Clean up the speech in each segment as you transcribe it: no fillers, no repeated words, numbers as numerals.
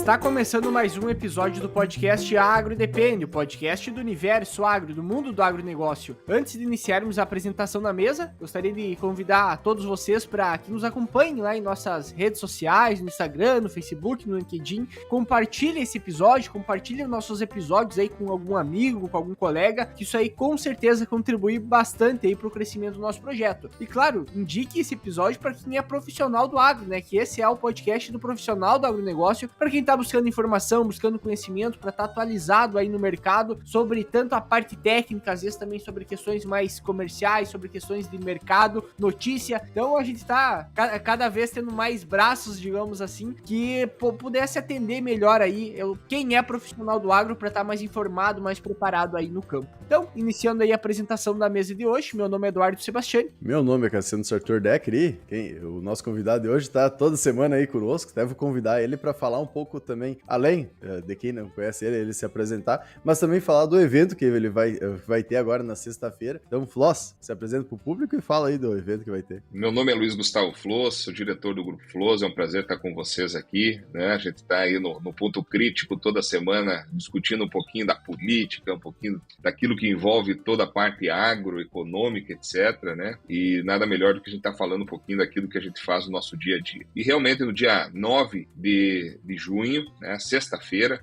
Está começando mais um episódio do podcast Agro Depende, o podcast do universo agro, do mundo do agronegócio. Antes de iniciarmos a apresentação na mesa, gostaria de convidar todos vocês para que nos acompanhem lá em nossas redes sociais, no Instagram, no Facebook, no LinkedIn. Compartilhem esse episódio, compartilhem nossos episódios aí com algum amigo, com algum colega, que isso aí com certeza contribui bastante aí para o crescimento do nosso projeto. E claro, indique esse episódio para quem é profissional do agro, né? Que esse é o podcast do profissional do agronegócio, para quem está buscando informação, buscando conhecimento, para estar atualizado aí no mercado sobre tanto a parte técnica, às vezes também sobre questões mais comerciais, sobre questões de mercado, notícia. Então a gente está cada vez tendo mais braços, digamos assim, que pudesse atender melhor aí quem é profissional do agro para estar mais informado, mais preparado aí no campo. Então, iniciando aí a apresentação da mesa de hoje, meu nome é Eduardo Sebastiani. Meu nome é Cassiano Sartor Decker e o nosso convidado de hoje está toda semana aí conosco. Até vou convidar ele para falar um pouco também, além de quem não conhece ele se apresentar, mas também falar do evento que ele vai ter agora na sexta-feira. Então, Floss, se apresenta para o público e fala aí do evento que vai ter. Meu nome é Luiz Gustavo Floss, sou diretor do Grupo Floss, é um prazer estar com vocês aqui, né? A gente está aí no ponto crítico toda semana, discutindo um pouquinho da política, um pouquinho daquilo que envolve toda a parte agroeconômica, etc., né? E nada melhor do que a gente estar falando um pouquinho daquilo que a gente faz no nosso dia a dia. E realmente no dia 9 de junho, né, sexta-feira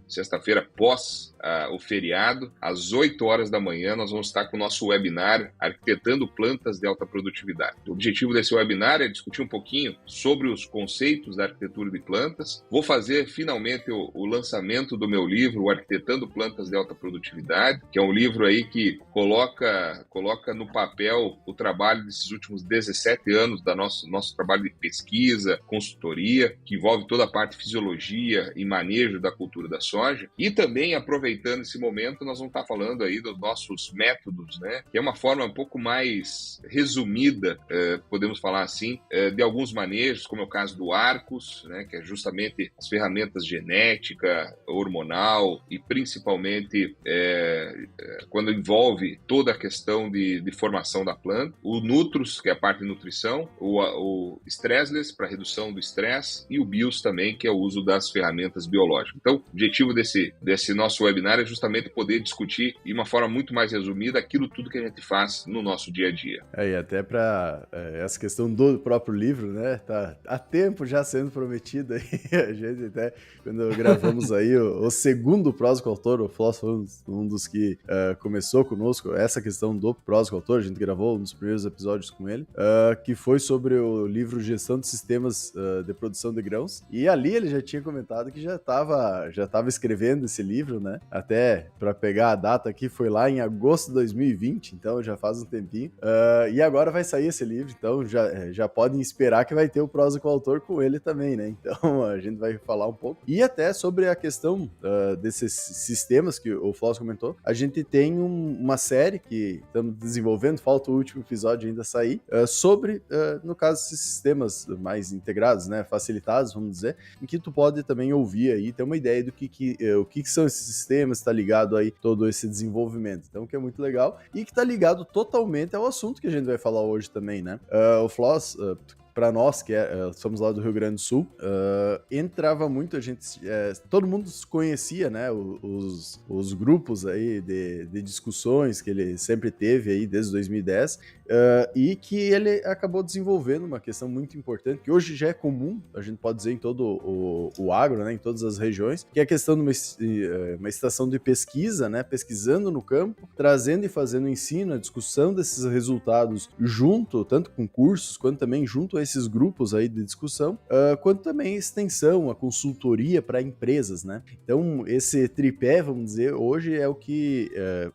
pós o feriado, às 8 horas da manhã, nós vamos estar com o nosso webinar Arquitetando Plantas de Alta Produtividade. O objetivo desse webinar é discutir um pouquinho sobre os conceitos da arquitetura de plantas. Vou fazer finalmente o lançamento do meu livro, o Arquitetando Plantas de Alta Produtividade, que é um livro aí que coloca no papel o trabalho desses últimos 17 anos da nosso trabalho de pesquisa, consultoria, que envolve toda a parte de fisiologia e manejo da cultura da soja. E também, aproveitando esse momento, nós vamos estar falando aí dos nossos métodos, né? Que é uma forma um pouco mais resumida, podemos falar assim, de alguns manejos, como é o caso do Arcos, né? Que é justamente as ferramentas genética, hormonal e principalmente quando envolve toda a questão de formação da planta. O Nutros, que é a parte de nutrição, o Stressless, para redução do estresse, e o BIOS também, que é o uso das ferramentas biológicas. Então, o objetivo desse nosso webinar é justamente poder discutir de uma forma muito mais resumida aquilo tudo que a gente faz no nosso dia a dia. E até para essa questão do próprio livro, né? Tá há tempo já sendo prometido aí. A gente até, quando gravamos aí o segundo Prosa com o Autor, o Floss foi um dos que começou conosco essa questão do Prosa com o Autor. A gente gravou um dos primeiros episódios com ele, que foi sobre o livro Gestão de Sistemas de Produção de Grãos. E ali ele já tinha comentado que já estava escrevendo esse livro, né? Até para pegar a data aqui, foi lá em agosto de 2020, então já faz um tempinho. E agora vai sair esse livro, então já podem esperar que vai ter o Prosa com o Autor com ele também, né? Então a gente vai falar um pouco. E até sobre a questão desses sistemas que o Floss comentou, a gente tem uma série que estamos desenvolvendo, falta o último episódio ainda sair, sobre, no caso, esses sistemas mais integrados, né? Facilitados, vamos dizer, em que tu pode também ouvir aí, ter uma ideia do que são esses sistemas, está ligado aí todo esse desenvolvimento. Então, que é muito legal e que está ligado totalmente ao assunto que a gente vai falar hoje também, né? O Floss, para nós, que somos lá do Rio Grande do Sul, entrava muito, a gente, todo mundo conhecia, né, os grupos aí de discussões que ele sempre teve aí desde 2010, e que ele acabou desenvolvendo uma questão muito importante, que hoje já é comum, a gente pode dizer em todo o agro, né, em todas as regiões, que é a questão de uma estação de pesquisa, né, pesquisando no campo, trazendo e fazendo o ensino, a discussão desses resultados junto, tanto com cursos, quanto também junto a esses grupos aí de discussão, quanto também a extensão, a consultoria para empresas, né? Então, esse tripé, vamos dizer, hoje é o que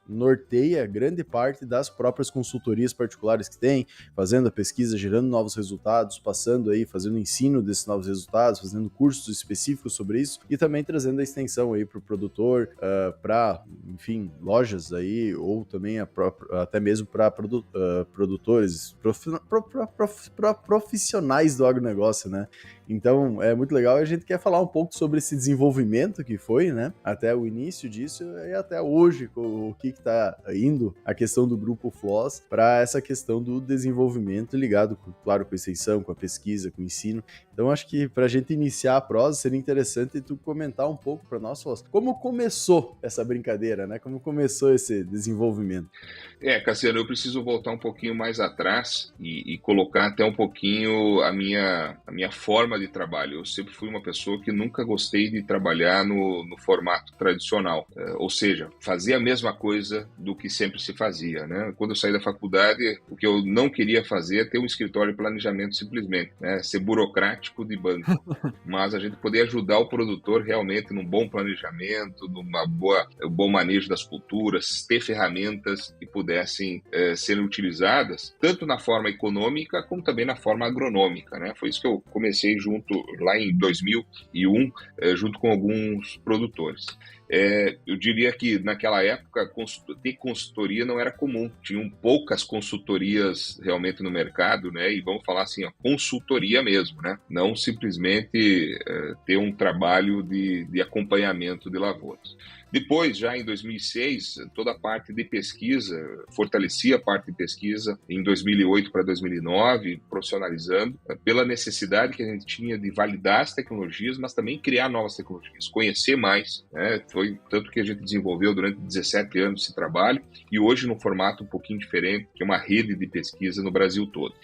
norteia grande parte das próprias consultorias particulares que tem, fazendo a pesquisa, gerando novos resultados, passando aí, fazendo o ensino desses novos resultados, fazendo cursos específicos sobre isso e também trazendo a extensão aí para o produtor, para, enfim, lojas aí, ou também até mesmo para produtores, profissionais do agronegócio, né? Então, é muito legal e a gente quer falar um pouco sobre esse desenvolvimento que foi, né? Até o início disso e até hoje, o que está indo a questão do Grupo Floss para essa questão do desenvolvimento ligado, claro, com a extensão, com a pesquisa, com o ensino. Então, acho que para a gente iniciar a prosa, seria interessante tu comentar um pouco para nós, Floss, como começou essa brincadeira, né? Como começou esse desenvolvimento? Cassiano, eu preciso voltar um pouquinho mais atrás e colocar até um pouquinho a minha forma de trabalho. Eu sempre fui uma pessoa que nunca gostei de trabalhar no formato tradicional, ou seja, fazer a mesma coisa do que sempre se fazia, né? Quando eu saí da faculdade, o que eu não queria fazer é ter um escritório de planejamento simplesmente, né? Ser burocrático de banco, mas a gente poder ajudar o produtor realmente num bom planejamento, um bom manejo das culturas, ter ferramentas que pudessem serem utilizadas tanto na forma econômica como também na forma agronômica, né? Foi isso que eu comecei lá em 2001, junto com alguns produtores. Eu diria que naquela época ter consultoria não era comum, tinham poucas consultorias realmente no mercado, né? E vamos falar assim, consultoria mesmo, né? Não simplesmente ter um trabalho de acompanhamento de lavouras. Depois, já em 2006, toda a parte de pesquisa, fortaleci a parte de pesquisa em 2008 para 2009, profissionalizando, pela necessidade que a gente tinha de validar as tecnologias, mas também criar novas tecnologias, conhecer mais, né? Foi tanto que a gente desenvolveu durante 17 anos esse trabalho e hoje num formato um pouquinho diferente, que é uma rede de pesquisa no Brasil todo.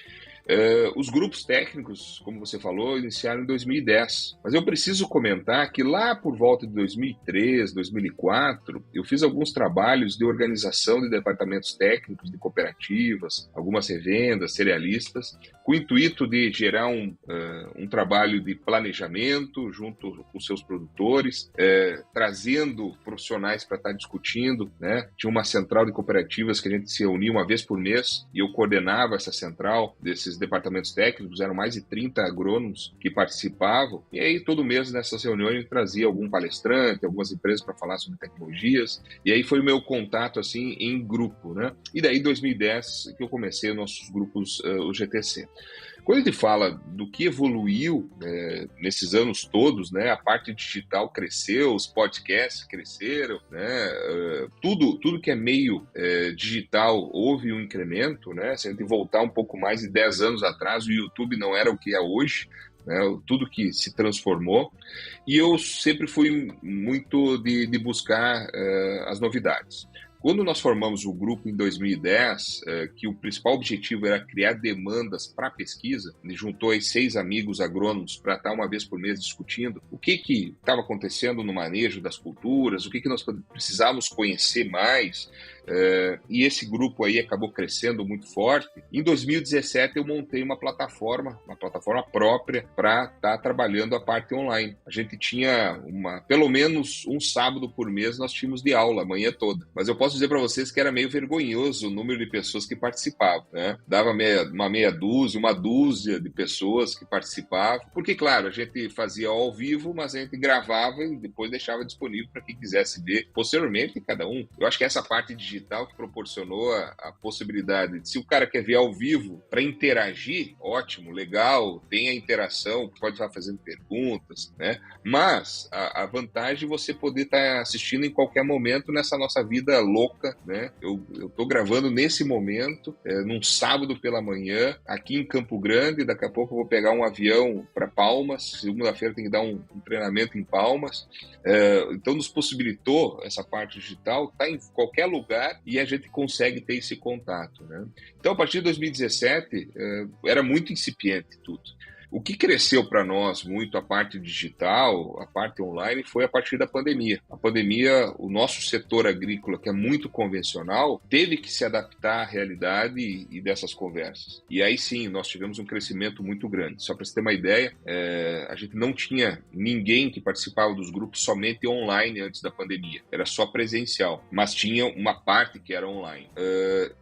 Os grupos técnicos, como você falou, iniciaram em 2010. Mas eu preciso comentar que lá por volta de 2003, 2004, eu fiz alguns trabalhos de organização de departamentos técnicos de cooperativas, algumas revendas, cerealistas, com o intuito de gerar um trabalho de planejamento junto com seus produtores, trazendo profissionais para estar discutindo, né? Tinha uma central de cooperativas que a gente se reunia uma vez por mês e eu coordenava essa central desses departamentos técnicos, eram mais de 30 agrônomos que participavam, e aí todo mês nessas reuniões eu trazia algum palestrante, algumas empresas para falar sobre tecnologias, e aí foi o meu contato assim em grupo, né? E daí em 2010 que eu comecei os nossos grupos, o GTC. Quando a gente fala do que evoluiu nesses anos todos, né, a parte digital cresceu, os podcasts cresceram, né, tudo que é meio digital houve um incremento, né? Se a gente voltar um pouco mais de 10 anos atrás, o YouTube não era o que é hoje, né, tudo que se transformou, e eu sempre fui muito de buscar as novidades. Quando nós formamos o grupo em 2010, que o principal objetivo era criar demandas para a pesquisa, ele juntou aí 6 amigos agrônomos para estar uma vez por mês discutindo o que estava acontecendo no manejo das culturas, o que nós precisávamos conhecer mais, e esse grupo aí acabou crescendo muito forte. Em 2017 eu montei uma plataforma própria para estar trabalhando a parte online. A gente tinha pelo menos um sábado por mês nós tínhamos de aula a manhã toda, mas eu posso dizer para vocês que era meio vergonhoso o número de pessoas que participavam, né? Dava uma dúzia de pessoas que participavam, porque claro, a gente fazia ao vivo, mas a gente gravava e depois deixava disponível para quem quisesse ver posteriormente, cada um. Eu acho que essa parte digital que proporcionou a possibilidade de, se o cara quer ver ao vivo para interagir, ótimo, legal, tem a interação, pode estar fazendo perguntas, né? Mas a vantagem de você poder estar assistindo em qualquer momento nessa nossa vida louca, né? Eu tô gravando nesse momento, num sábado pela manhã, aqui em Campo Grande, daqui a pouco eu vou pegar um avião para Palmas, segunda-feira tem que dar um treinamento em Palmas, então nos possibilitou essa parte digital, tá em qualquer lugar e a gente consegue ter esse contato, né? Então a partir de 2017 era muito incipiente tudo. O que cresceu para nós muito, a parte digital, a parte online, foi a partir da pandemia. A pandemia, o nosso setor agrícola, que é muito convencional, teve que se adaptar à realidade e dessas conversas. E aí sim, nós tivemos um crescimento muito grande. Só para você ter uma ideia, a gente não tinha ninguém que participava dos grupos somente online antes da pandemia. Era só presencial, mas tinha uma parte que era online.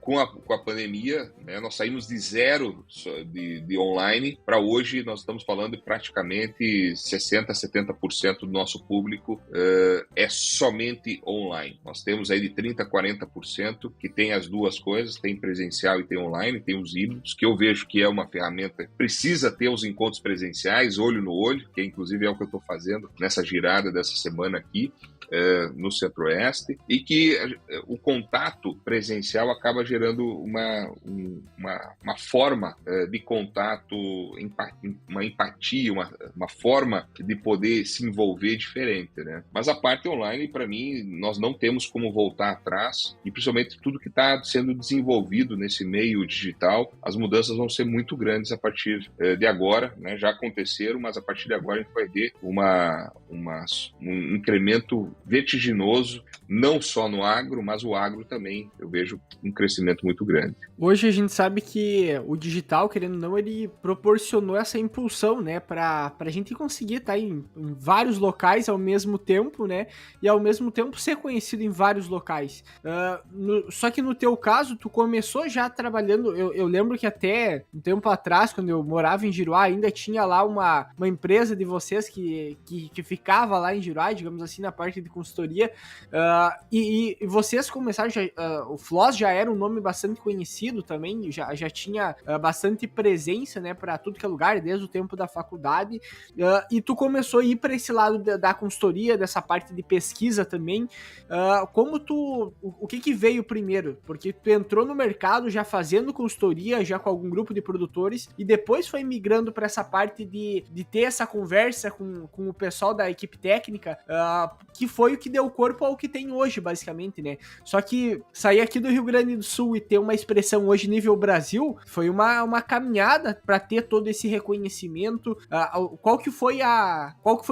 Com a pandemia, né, nós saímos de zero de online para hoje hoje nós estamos falando de praticamente 60%, 70% do nosso público é somente online. Nós temos aí de 30% a 40% que tem as duas coisas, tem presencial e tem online, tem os híbridos, que eu vejo que é uma ferramenta, precisa ter os encontros presenciais, olho no olho, que inclusive é o que eu estou fazendo nessa girada dessa semana aqui, no Centro-Oeste, e que o contato presencial acaba gerando uma forma de contato, uma empatia, uma forma de poder se envolver diferente, né? Mas a parte online, para mim, nós não temos como voltar atrás, e principalmente tudo que está sendo desenvolvido nesse meio digital, as mudanças vão ser muito grandes a partir de agora, né? Já aconteceram, mas a partir de agora a gente vai ver um incremento vertiginoso, não só no agro, mas o agro também, eu vejo um crescimento muito grande. Hoje a gente sabe que o digital, querendo ou não, ele proporcionou essa impulsão, né, pra gente conseguir estar em vários locais ao mesmo tempo, né, e ao mesmo tempo ser conhecido em vários locais. Só que no teu caso, tu começou já trabalhando, eu lembro que até um tempo atrás, quando eu morava em Giruá, ainda tinha lá uma empresa de vocês que ficava lá em Giruá, digamos assim, na parte de consultoria, e vocês começaram, o Floss já era um nome bastante conhecido também, já tinha bastante presença, né, para tudo que é lugar, desde o tempo da faculdade, e tu começou a ir para esse lado da consultoria, dessa parte de pesquisa também. O que veio primeiro? Porque tu entrou no mercado já fazendo consultoria, já com algum grupo de produtores, e depois foi migrando para essa parte de ter essa conversa com o pessoal da equipe técnica, que foi o que deu corpo ao que tem hoje, basicamente, né? Só que sair aqui do Rio Grande do Sul e ter uma expressão hoje nível Brasil foi uma caminhada para ter todo esse reconhecimento. Qual que foi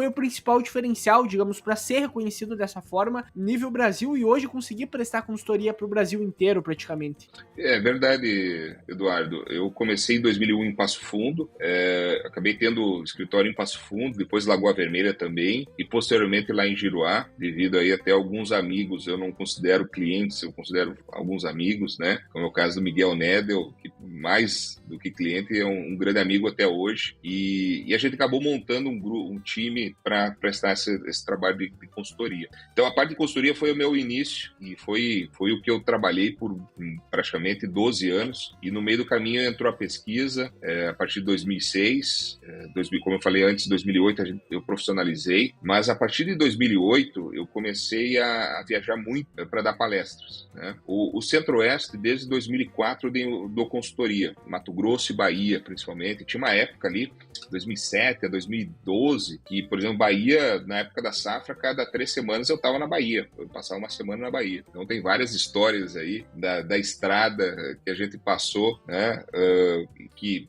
o principal diferencial, digamos, para ser reconhecido dessa forma nível Brasil e hoje conseguir prestar consultoria para o Brasil inteiro, praticamente? É verdade, Eduardo. Eu comecei em 2001 em Passo Fundo, acabei tendo escritório em Passo Fundo, depois Lagoa Vermelha também, e posteriormente lá em Giruá, devido aí até alguns amigos, eu não considero clientes, eu considero alguns amigos, né? Como é o caso do Miguel Nedel, que mais do que cliente é um grande amigo até hoje, e a gente acabou montando um time para prestar esse trabalho de consultoria. Então a parte de consultoria foi o meu início e foi o que eu trabalhei por praticamente 12 anos, e no meio do caminho entrou a pesquisa, a partir de 2006, como eu falei antes, 2008 eu profissionalizei, mas a partir de 2008 eu comecei a viajar muito para dar palestras, né? O Centro-Oeste, desde 2004, eu dou consultoria, Mato Grosso e Bahia, principalmente. Tinha uma época ali, 2007 a 2012, que, por exemplo, Bahia, na época da safra, cada 3 semanas eu estava na Bahia, eu passava uma semana na Bahia. Então tem várias histórias aí da estrada que a gente passou, né, que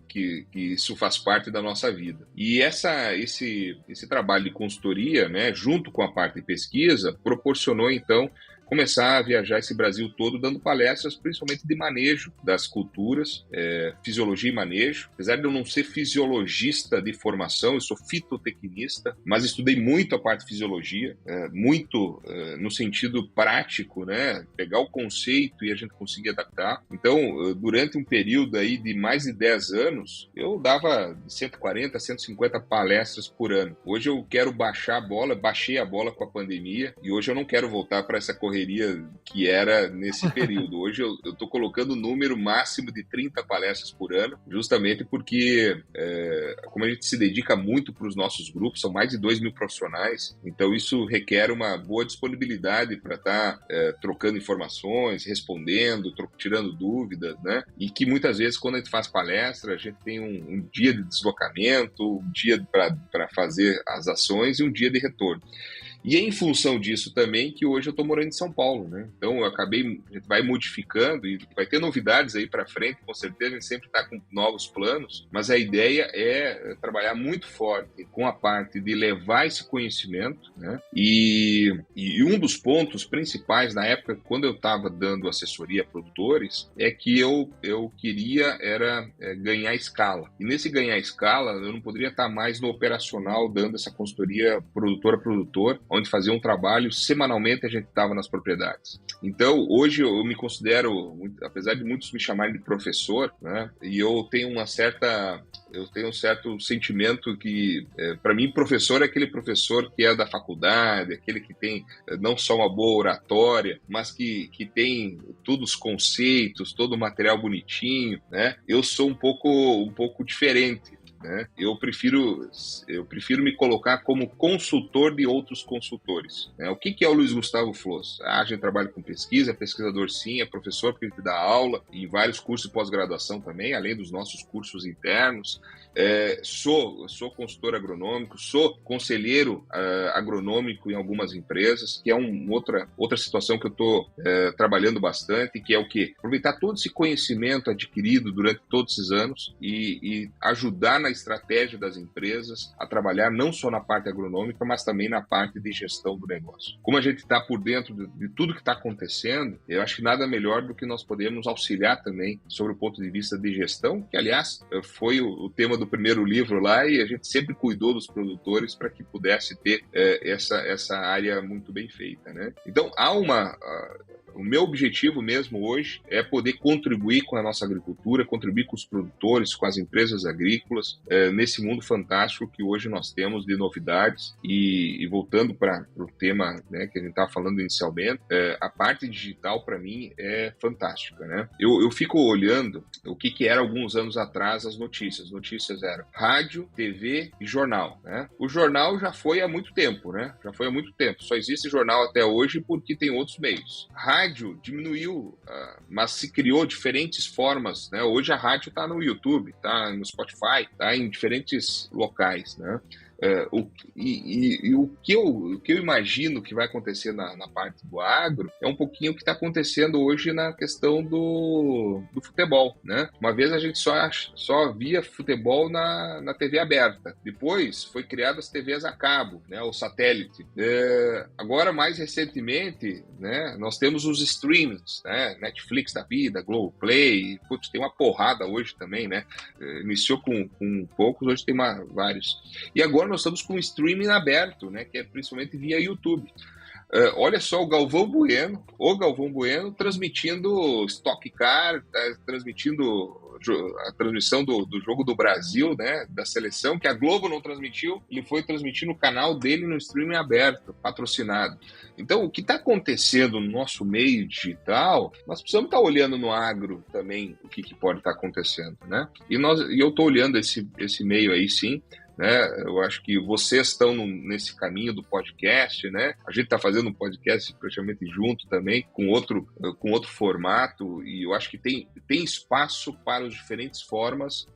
isso faz parte da nossa vida. E esse trabalho de consultoria, né, junto com a parte de pesquisa, proporcionou, então, começar a viajar esse Brasil todo dando palestras, principalmente de manejo das culturas, fisiologia e manejo. Apesar de eu não ser fisiologista de formação, eu sou fitotecnista, mas estudei muito a parte de fisiologia, muito no sentido prático, né? Pegar o conceito e a gente conseguir adaptar. Então, durante um período aí de mais de 10 anos, eu dava 140, 150 palestras por ano. Hoje eu quero baixei a bola com a pandemia, e hoje eu não quero voltar para essa correria que era nesse período. Hoje eu estou colocando o número máximo de 30 palestras por ano, justamente porque, como a gente se dedica muito para os nossos grupos, são mais de 2.000 profissionais, então isso requer uma boa disponibilidade para estar trocando informações, respondendo, tirando dúvidas, né? E que muitas vezes, quando a gente faz palestra, a gente tem um dia de deslocamento, um dia para fazer as ações e um dia de retorno. E é em função disso também que hoje eu estou morando em São Paulo, né? Então a gente vai modificando e vai ter novidades aí para frente, com certeza, a gente sempre está com novos planos, mas a ideia é trabalhar muito forte com a parte de levar esse conhecimento, né? E um dos pontos principais na época, quando eu estava dando assessoria a produtores, é que eu queria ganhar escala. E nesse ganhar escala, eu não poderia estar mais no operacional dando essa consultoria produtor a produtor, onde fazia um trabalho, semanalmente a gente estava nas propriedades. Então, hoje eu me considero, apesar de muitos me chamarem de professor, né, e eu tenho um certo sentimento que, para mim, professor é aquele professor que é da faculdade, aquele que tem não só uma boa oratória, mas que tem todos os conceitos, todo o material bonitinho, né? Eu sou um pouco diferente. Né? Eu prefiro me colocar como consultor de outros consultores. Né? O que é o Luiz Gustavo Flos? A gente trabalha com pesquisa, é pesquisador sim, é professor porque ele dá aula em vários cursos de pós-graduação também, além dos nossos cursos internos. Sou consultor agronômico, sou conselheiro agronômico em algumas empresas, que é outra situação que eu estou trabalhando bastante, que é o quê? Aproveitar todo esse conhecimento adquirido durante todos esses anos e ajudar na estratégia das empresas a trabalhar não só na parte agronômica, mas também na parte de gestão do negócio. Como a gente está por dentro de tudo que está acontecendo, eu acho que nada melhor do que nós podemos auxiliar também sobre o ponto de vista de gestão, que aliás foi o tema do primeiro livro lá, e a gente sempre cuidou dos produtores para que pudesse ter essa área muito bem feita, né? Então o meu objetivo mesmo hoje é poder contribuir com a nossa agricultura, contribuir com os produtores, com as empresas agrícolas, nesse mundo fantástico que hoje nós temos de novidades. E voltando para o tema, né, que a gente estava falando inicialmente, a parte digital para mim é fantástica, né? Eu fico olhando o que era alguns anos atrás as notícias. As notícias eram rádio, TV e jornal, né? O jornal já foi há muito tempo, né? Já foi há muito tempo. Só existe jornal até hoje porque tem outros meios. Rádio diminuiu, mas se criou diferentes formas, né? Hoje a rádio está no YouTube, está no Spotify, está em diferentes locais, né? O que eu imagino que vai acontecer na parte do agro é um pouquinho o que está acontecendo hoje na questão do futebol, né? Uma vez a gente só via futebol na TV aberta, depois foi criado as TVs a cabo, né? O satélite. Agora, mais recentemente, né, nós temos os streams, né? Netflix da vida, Globoplay, putz, tem uma porrada hoje também, né? Iniciou com poucos, hoje tem vários. E agora nós estamos com o streaming aberto, né, que é principalmente via YouTube. Olha só o Galvão Bueno transmitindo Stock Car, transmitindo a transmissão do jogo do Brasil, né, da seleção, que a Globo não transmitiu, ele foi transmitir no canal dele no streaming aberto, patrocinado. Então, o que está acontecendo no nosso meio digital, nós precisamos estar olhando no agro também o que pode estar acontecendo, né? E eu estou olhando esse meio aí, sim, né? Eu acho que vocês estão nesse caminho do podcast, né? A gente está fazendo um podcast praticamente junto também, com outro formato, e eu acho que tem espaço para as diferentes formas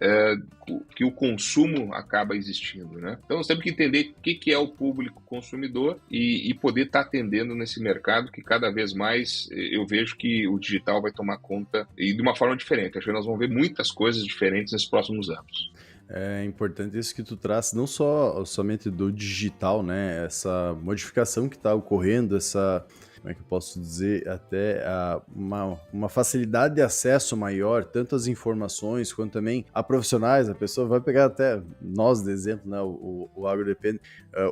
que o consumo acaba existindo, né? Então nós temos que entender o que é o público consumidor e poder estar atendendo nesse mercado que cada vez mais eu vejo que o digital vai tomar conta e de uma forma diferente. Acho que nós vamos ver muitas coisas diferentes nos próximos anos. É importante isso que tu traz, não somente do digital, né? Essa modificação que está ocorrendo, como é que eu posso dizer, até uma facilidade de acesso maior, tanto às informações quanto também a profissionais. A pessoa vai pegar até nós de exemplo, né, o Agro Depende.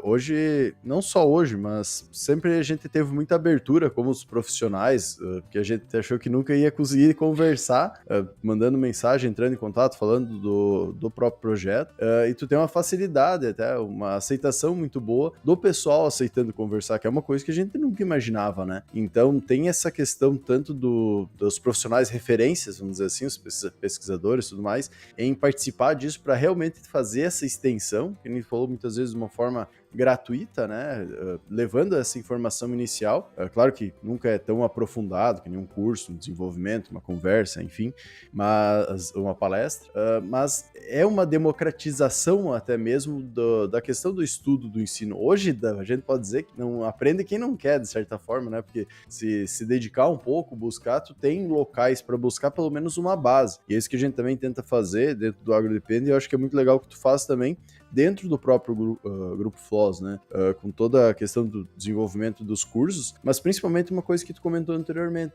Hoje, não só hoje, mas sempre a gente teve muita abertura como os profissionais, que a gente achou que nunca ia conseguir conversar, mandando mensagem, entrando em contato, falando do próprio projeto, e tu tem uma facilidade, até uma aceitação muito boa do pessoal aceitando conversar, que é uma coisa que a gente nunca imaginava, né? Então tem essa questão tanto dos profissionais referências, vamos dizer assim, os pesquisadores e tudo mais, em participar disso para realmente fazer essa extensão, que a gente falou muitas vezes de uma forma gratuita, né, levando essa informação inicial, claro que nunca é tão aprofundado que nem um curso, um desenvolvimento, uma conversa, enfim, mas uma palestra, mas é uma democratização até mesmo da questão do estudo, do ensino. Hoje a gente pode dizer que não aprende quem não quer, de certa forma, né, porque se dedicar um pouco, buscar, tu tem locais para buscar pelo menos uma base, e é isso que a gente também tenta fazer dentro do Agro Depende, e eu acho que é muito legal que tu faz também, dentro do próprio Grupo FLOS, né? Com toda a questão do desenvolvimento dos cursos, mas principalmente uma coisa que tu comentou anteriormente,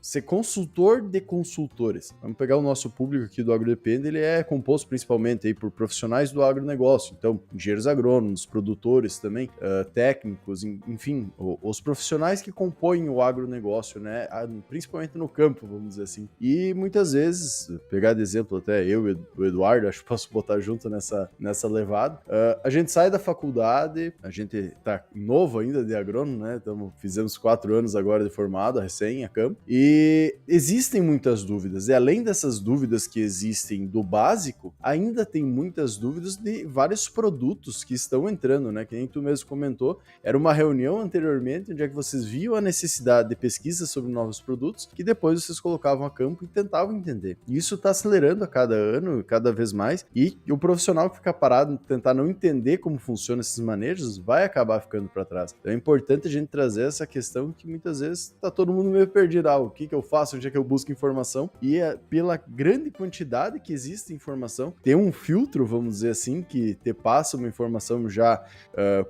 ser consultor de consultores. Vamos pegar o nosso público aqui do AgroDepende, ele é composto principalmente aí por profissionais do agronegócio, então engenheiros agrônomos, produtores também, técnicos, enfim, os profissionais que compõem o agronegócio, né? Principalmente no campo, vamos dizer assim. E muitas vezes, pegar de exemplo até eu e o Eduardo, acho que posso botar junto nessa levada, a gente sai da faculdade, a gente tá novo ainda de agrônomo, né? Fizemos 4 anos agora de formado, recém, a campo, e existem muitas dúvidas, e além dessas dúvidas que existem do básico, ainda tem muitas dúvidas de vários produtos que estão entrando, né? Que nem tu mesmo comentou, era uma reunião anteriormente, onde é que vocês viam a necessidade de pesquisa sobre novos produtos, que depois vocês colocavam a campo e tentavam entender. E isso está acelerando a cada ano, cada vez mais, e o profissional que fica parado, tentar não entender como funcionam esses manejos, vai acabar ficando para trás. Então é importante a gente trazer essa questão que muitas vezes está todo mundo meio perdido. O que eu faço, onde é que eu busco informação? E pela grande quantidade que existe de informação, tem um filtro, vamos dizer assim, que te passa uma informação já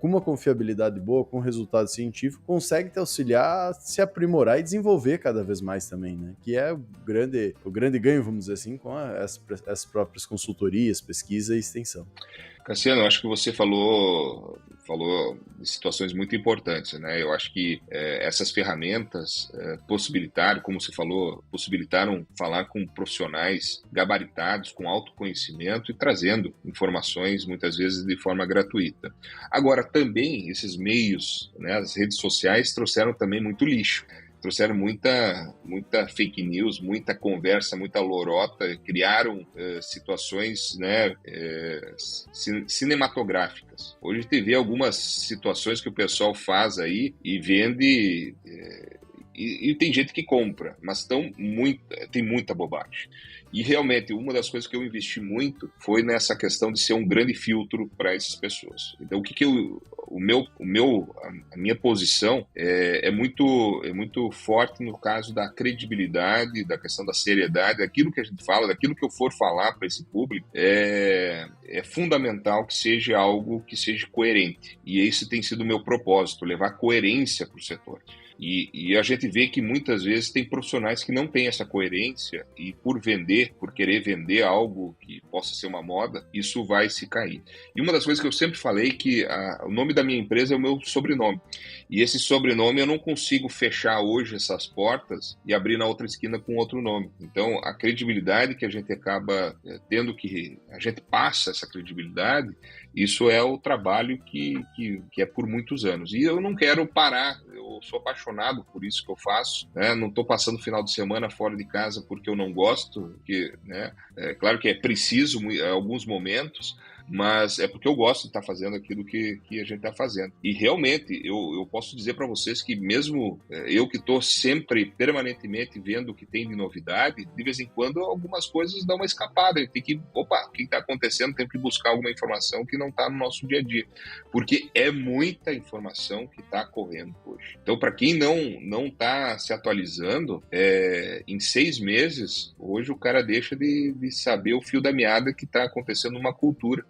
com uma confiabilidade boa, com resultado científico, consegue te auxiliar a se aprimorar e desenvolver cada vez mais também, né? Que é o grande ganho, vamos dizer assim, com as próprias consultorias, pesquisa e extensão. Cassiano, eu acho que você falou de situações muito importantes, né? Eu acho que essas ferramentas possibilitaram, como você falou, possibilitaram falar com profissionais gabaritados, com autoconhecimento e trazendo informações, muitas vezes, de forma gratuita. Agora, também, esses meios, né, as redes sociais, trouxeram também muito lixo. Trouxeram muita fake news, muita conversa, muita lorota, criaram situações, né, cinematográficas. Hoje a gente vê algumas situações que o pessoal faz aí e vende, e tem gente que compra, mas tem muita bobagem. E realmente, uma das coisas que eu investi muito foi nessa questão de ser um grande filtro para essas pessoas. Então, a minha posição é muito forte no caso da credibilidade, da questão da seriedade, daquilo que a gente fala, daquilo que eu for falar para esse público, é fundamental que seja algo que seja coerente. E esse tem sido o meu propósito, levar coerência para o setor. E a gente vê que muitas vezes tem profissionais que não têm essa coerência e por querer vender algo que possa ser uma moda, isso vai se cair. E uma das coisas que eu sempre falei que o nome da minha empresa é o meu sobrenome. E esse sobrenome eu não consigo fechar hoje essas portas e abrir na outra esquina com outro nome. Então a credibilidade que a gente acaba tendo, que a gente passa essa credibilidade, isso é o trabalho que é por muitos anos. E eu não quero parar, eu sou apaixonado por isso que eu faço, né? Não estou passando final de semana fora de casa porque eu não gosto, porque, né? Claro que é preciso em alguns momentos, mas é porque eu gosto de estar fazendo aquilo que a gente está fazendo. E realmente, eu posso dizer para vocês que mesmo eu que estou sempre, permanentemente vendo o que tem de novidade, de vez em quando algumas coisas dão uma escapada. Tem que, o que está acontecendo? Tem que buscar alguma informação que não está no nosso dia a dia. Porque é muita informação que está correndo hoje. Então, para quem não está se atualizando, em 6 meses, hoje o cara deixa de saber o fio da meada que está acontecendo numa cultura.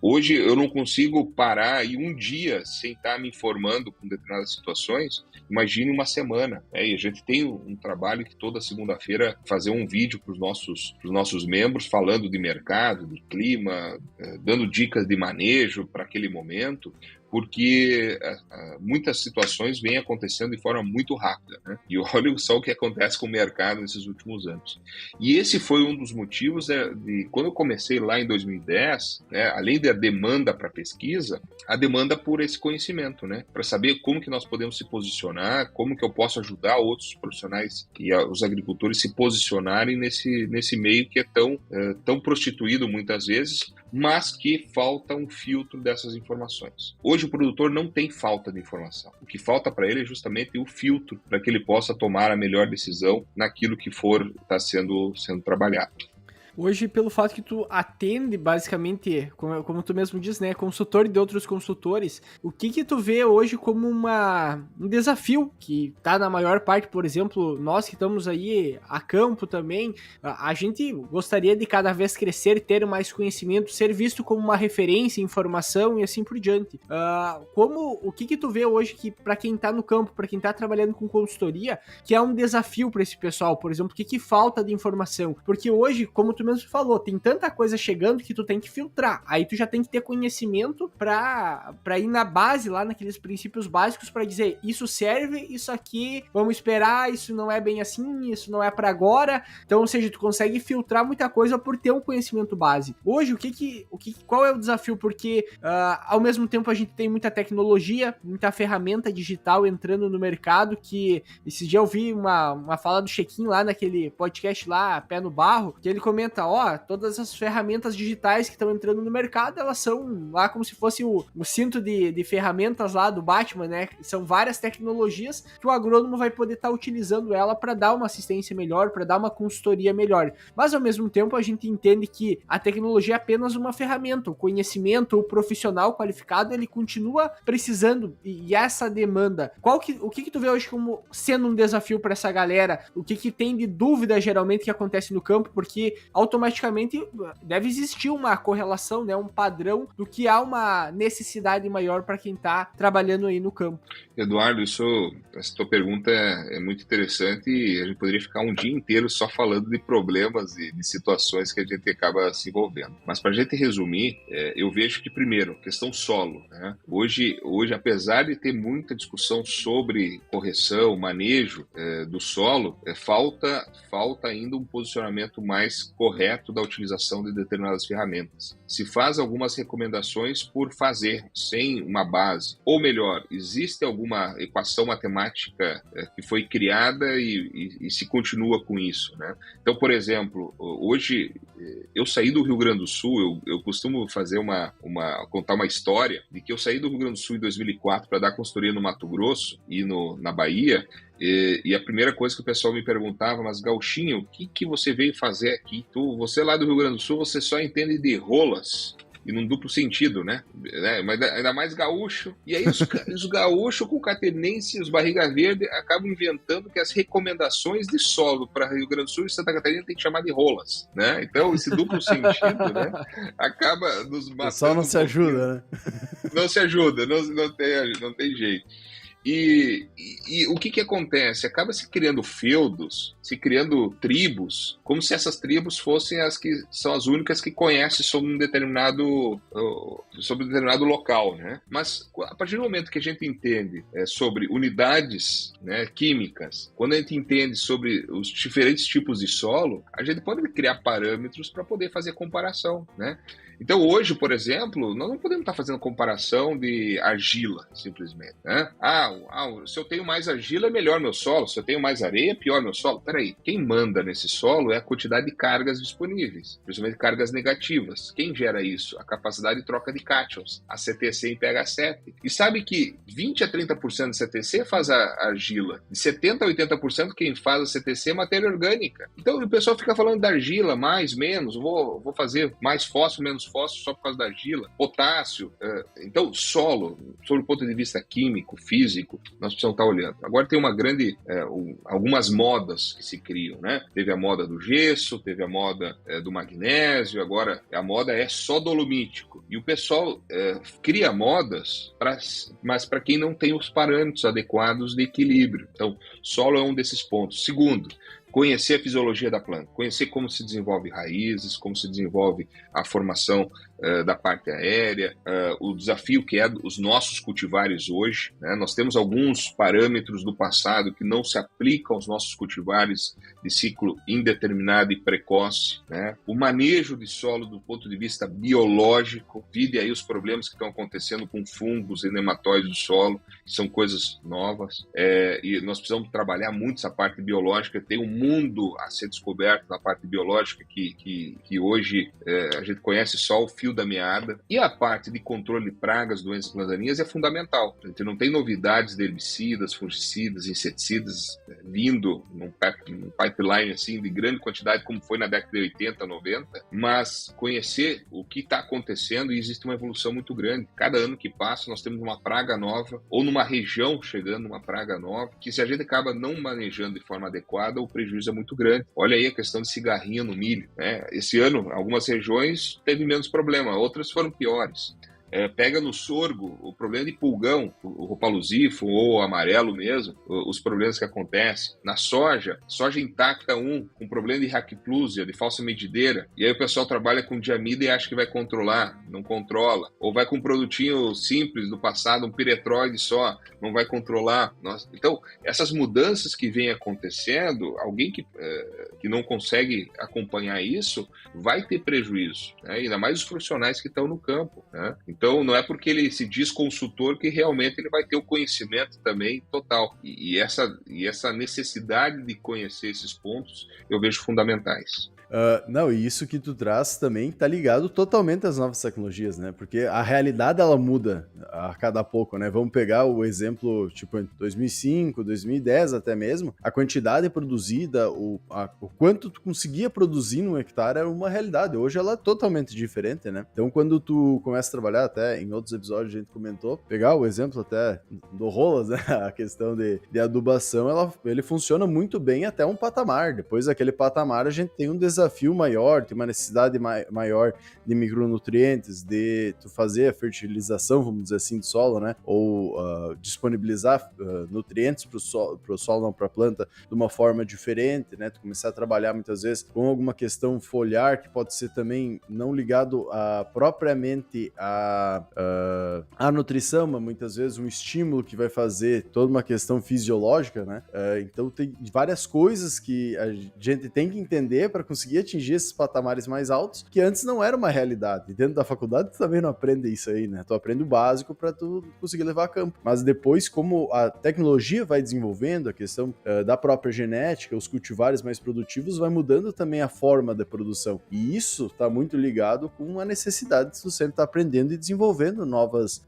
Hoje eu não consigo parar aí um dia sem estar me informando com determinadas situações, imagine uma semana. E a gente tem um trabalho que toda segunda-feira fazer um vídeo para os nossos membros falando de mercado, de clima, dando dicas de manejo para aquele momento, porque muitas situações vêm acontecendo de forma muito rápida, né? E olha só o que acontece com o mercado nesses últimos anos. E esse foi um dos motivos de quando eu comecei lá em 2010, né, além da demanda para pesquisa, a demanda por esse conhecimento, né? Para saber como que nós podemos se posicionar, como que eu posso ajudar outros profissionais e os agricultores se posicionarem nesse meio que é tão prostituído muitas vezes, mas que falta um filtro dessas informações. Hoje o produtor não tem falta de informação. O que falta para ele é justamente o filtro para que ele possa tomar a melhor decisão naquilo que for estar sendo trabalhado. Hoje, pelo fato que tu atende, basicamente, como tu mesmo diz, né, consultor de outros consultores, o que tu vê hoje como um desafio que tá na maior parte, por exemplo, nós que estamos aí a campo também, a gente gostaria de cada vez crescer, ter mais conhecimento, ser visto como uma referência, informação e assim por diante. O que tu vê hoje que para quem tá no campo, para quem tá trabalhando com consultoria, que é um desafio para esse pessoal, por exemplo, o que falta de informação? Porque hoje, como tu mesmo falou, tem tanta coisa chegando que tu tem que filtrar. Aí tu já tem que ter conhecimento pra ir na base, lá naqueles princípios básicos, pra dizer, isso serve, isso aqui, vamos esperar, isso não é bem assim, isso não é pra agora. Então, ou seja, tu consegue filtrar muita coisa por ter um conhecimento base. Hoje, qual é o desafio? Porque, ao mesmo tempo, a gente tem muita tecnologia, muita ferramenta digital entrando no mercado, que esse dia eu vi uma fala do Chequim lá naquele podcast lá, Pé no Barro, que ele comenta, todas as ferramentas digitais que estão entrando no mercado, elas são lá como se fosse o cinto de ferramentas lá do Batman, né? São várias tecnologias que o agrônomo vai poder estar utilizando ela para dar uma assistência melhor, para dar uma consultoria melhor. Mas ao mesmo tempo a gente entende que a tecnologia é apenas uma ferramenta, o conhecimento, o profissional qualificado, ele continua precisando, e essa demanda. O que tu vê hoje como sendo um desafio para essa galera? O que tem de dúvida geralmente que acontece no campo? Porque automaticamente deve existir uma correlação, né, um padrão do que há uma necessidade maior para quem está trabalhando aí no campo. Eduardo, essa tua pergunta é muito interessante e a gente poderia ficar um dia inteiro só falando de problemas e de situações que a gente acaba se envolvendo. Mas para a gente resumir, eu vejo que, primeiro, questão solo, né? Hoje, apesar de ter muita discussão sobre correção, manejo do solo, falta ainda um posicionamento mais correto da utilização de determinadas ferramentas. Se faz algumas recomendações por fazer, sem uma base. Ou melhor, existe alguma equação matemática que foi criada e se continua com isso, né? Então, por exemplo, hoje eu saí do Rio Grande do Sul, eu costumo fazer contar uma história de que eu saí do Rio Grande do Sul em 2004 para dar consultoria no Mato Grosso e na Bahia. E a primeira coisa que o pessoal me perguntava, mas Gauchinho, o que você veio fazer aqui? Você lá do Rio Grande do Sul, você só entende de rolas. E num duplo sentido, né? Mas ainda mais gaúcho. E aí os gaúchos com catenense, os barriga verde, acabam inventando que as recomendações de solo para Rio Grande do Sul e Santa Catarina tem que chamar de rolas, né? Então, esse duplo sentido, né? Acaba nos matando. O pessoal não se ajuda, né? Não se ajuda, não tem jeito. E o que acontece? Acaba se criando feudos, se criando tribos, como se essas tribos fossem as que são as únicas que conhecem sobre um determinado local, né? Mas a partir do momento que a gente entende sobre unidades, né, químicas, quando a gente entende sobre os diferentes tipos de solo, a gente pode criar parâmetros para poder fazer comparação, né? Então, hoje, por exemplo, nós não podemos estar fazendo comparação de argila, simplesmente, né? Se eu tenho mais argila, é melhor meu solo. Se eu tenho mais areia, é pior meu solo. Peraí, quem manda nesse solo é a quantidade de cargas disponíveis, principalmente cargas negativas. Quem gera isso? A capacidade de troca de cátions, a CTC em pH 7. E sabe que 20 a 30% de CTC faz a argila. De 70 a 80% quem faz a CTC é matéria orgânica. Então, o pessoal fica falando da argila, mais, menos, vou fazer mais fósforo, menos fósforo só por causa da argila, potássio. Então, solo, sob o ponto de vista químico, físico, nós precisamos estar olhando. Agora tem algumas modas que se criam, né? Teve a moda do gesso, teve a moda do magnésio, agora a moda é só dolomítico. E o pessoal cria modas, mas para quem não tem os parâmetros adequados de equilíbrio. Então, solo é um desses pontos. Segundo, conhecer a fisiologia da planta, conhecer como se desenvolve raízes, como se desenvolve a formação da parte aérea, o desafio que é os nossos cultivares hoje, né? Nós temos alguns parâmetros do passado que não se aplicam aos nossos cultivares de ciclo indeterminado e precoce, né? O manejo de solo do ponto de vista biológico, vide aí os problemas que estão acontecendo com fungos e nematóides do solo, que são coisas novas, e nós precisamos trabalhar muito essa parte biológica, tem um mundo a ser descoberto na parte biológica que hoje a gente conhece só o fio da meada. E a parte de controle de pragas, doenças daninhas é fundamental. A gente não tem novidades de herbicidas, fungicidas, inseticidas vindo num pipeline assim de grande quantidade como foi na década de 80, 90, mas conhecer o que está acontecendo, e existe uma evolução muito grande. Cada ano que passa nós temos uma praga nova ou numa região chegando uma praga nova, que se a gente acaba não manejando de forma adequada, o prejuízo é muito grande. Olha aí a questão de cigarrinha no milho, né? Esse ano, algumas regiões teve menos problema, outras foram piores. Pega no sorgo o problema de pulgão, o ropaluzifo ou o amarelo mesmo, os problemas que acontecem. Na soja intacta com problema de raquiplúsia, de falsa medideira, e aí o pessoal trabalha com diamida e acha que vai controlar, não controla. Ou vai com um produtinho simples do passado, um piretroide só, não vai controlar. Então, essas mudanças que vêm acontecendo, alguém que não consegue acompanhar isso, vai ter prejuízo, né? Ainda mais os profissionais que estão no campo, né? Então, não é porque ele se diz consultor que realmente ele vai ter o conhecimento também total. E essa necessidade de conhecer esses pontos eu vejo fundamentais. Não, e isso que tu traz também tá ligado totalmente às novas tecnologias, né? Porque a realidade, ela muda a cada pouco, né? Vamos pegar o exemplo, tipo, em 2005, 2010 até mesmo, a quantidade produzida, o quanto tu conseguia produzir num hectare era uma realidade. Hoje ela é totalmente diferente, né? Então, quando tu começa a trabalhar, até em outros episódios a gente comentou, pegar o exemplo até do Rolas, né? A questão de adubação, ele funciona muito bem até um patamar. Depois daquele patamar, a gente tem um desafio maior, tem uma necessidade maior de micronutrientes, de tu fazer a fertilização, vamos dizer assim, do solo, né? Ou disponibilizar nutrientes para o solo, não para a planta, de uma forma diferente, né? Tu começar a trabalhar muitas vezes com alguma questão foliar, que pode ser também não ligado propriamente à nutrição, mas muitas vezes um estímulo que vai fazer toda uma questão fisiológica, né? Então tem várias coisas que a gente tem que entender para conseguir atingir esses patamares mais altos, que antes não era uma realidade. E dentro da faculdade tu também não aprende isso aí, né? Tu aprende o básico para tu conseguir levar a campo. Mas depois, como a tecnologia vai desenvolvendo, a questão da própria genética, os cultivares mais produtivos, vai mudando também a forma da produção. E isso está muito ligado com a necessidade de tu sempre estar aprendendo e desenvolvendo novos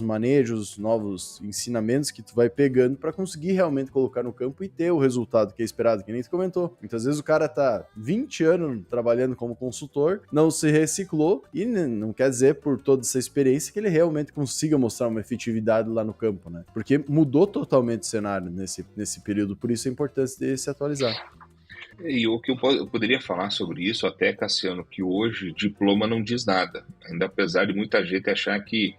manejos, novos ensinamentos que tu vai pegando para conseguir realmente colocar no campo e ter o resultado que é esperado, que nem tu comentou. Muitas vezes o cara tá 20 anos trabalhando como consultor, não se reciclou e não quer dizer por toda essa experiência que ele realmente consiga mostrar uma efetividade lá no campo, né? Porque mudou totalmente o cenário nesse período, por isso a importância de se atualizar. E o que eu poderia falar sobre isso até, Cassiano, que hoje diploma não diz nada, ainda apesar de muita gente achar que